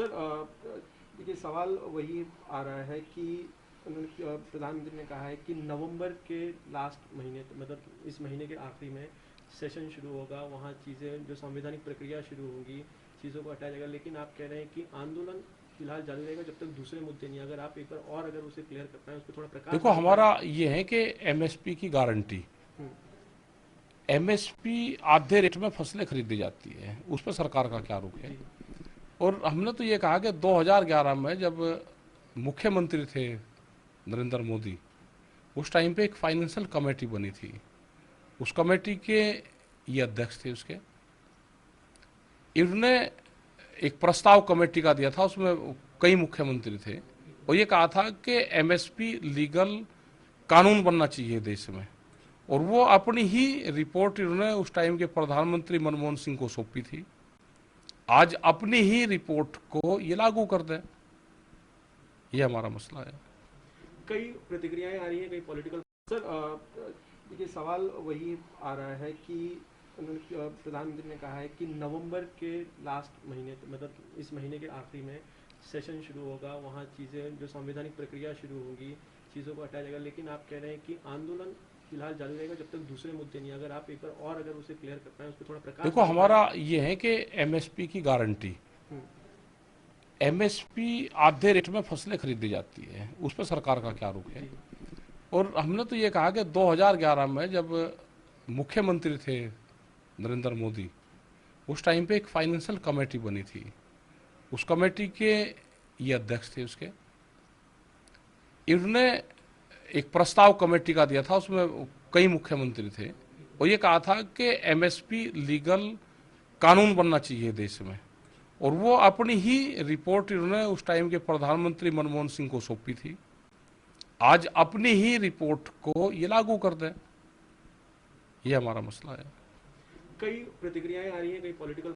Sir देखिए सवाल वही आ रहा है कि प्रधानमंत्री ने कहा है कि नवंबर के लास्ट महीने मतलब इस महीने के आखिरी में सेशन शुरू होगा, वहाँ चीज़ें जो संवैधानिक प्रक्रिया शुरू होगी, चीज़ों को हटाया जाएगा। लेकिन आप कह रहे हैं कि आंदोलन फिलहाल जारी रहेगा जब तक दूसरे मुद्दे नहीं। अगर आप एक बार और अगर उसे क्लियर कर पाएँ, उस पर थोड़ा प्रकाश देखो, डाल पाएँ। हमारा ये है कि एमएसपी की गारंटी, हम्म, एमएसपी आधे रेट में फसलें खरीदी जाती है, उस पर सरकार का क्या रुख है। जी और हमने तो ये कहा कि 2011 में जब मुख्यमंत्री थे नरेंद्र मोदी, उस टाइम पे एक फाइनेंशियल कमेटी बनी थी। उस कमेटी के ये अध्यक्ष थे उसके। इन्होंने एक प्रस्ताव कमेटी का दिया था, उसमें कई मुख्यमंत्री थे, और ये कहा था कि एमएसपी लीगल कानून बनना चाहिए देश में। और वो अपनी ही रिपोर्ट इन्होंने उस टाइम के प्रधानमंत्री मनमोहन सिंह को सौंपी थी। आज अपनी ही रिपोर्ट को ये लागू कर दें, ये हमारा मसला है। कई प्रतिक्रियाएं आ रही हैं, कई पॉलिटिकल। सर देखिए सवाल वही आ रहा है कि प्रधानमंत्री ने कहा है कि नवंबर के लास्ट महीने मतलब इस महीने के आखिरी में सेशन शुरू होगा, वहाँ चीज़ें जो संवैधानिक प्रक्रिया शुरू होगी, चीज़ों को हटाया जाएगा। लेकिन आप कह रहे हैं कि आंदोलन फिलहाल जारी रहेगा जब तक दूसरे मुद्दे नहीं। अगर आप एक बार और अगर उसे क्लियर कर पाएँ, उस पर थोड़ा प्रकाश देखो, डाल पाएँ। हमारा ये है कि एमएसपी की गारंटी, हम्म, एमएसपी आधे रेट में फसलें खरीदी जाती है, उस पर सरकार का क्या रुख है। जी और हमने तो ये कहा कि 2011 में जब मुख्यमंत्री थे नरेंद्र मोदी, उस टाइम पे एक फाइनेंशियल कमेटी बनी थी। उस कमेटी के ये अध्यक्ष थे उसके। इन्होंने एक प्रस्ताव कमेटी का दिया था, उसमें कई मुख्यमंत्री थे, और ये कहा था कि एमएसपी लीगल कानून बनना चाहिए देश में। और वो अपनी ही रिपोर्ट इन्होंने उस टाइम के प्रधानमंत्री मनमोहन सिंह को सौंपी थी। आज अपनी ही रिपोर्ट को ये लागू कर दें, ये हमारा मसला है। कई प्रतिक्रियाएं आ रही हैं, कई पॉलिटिकल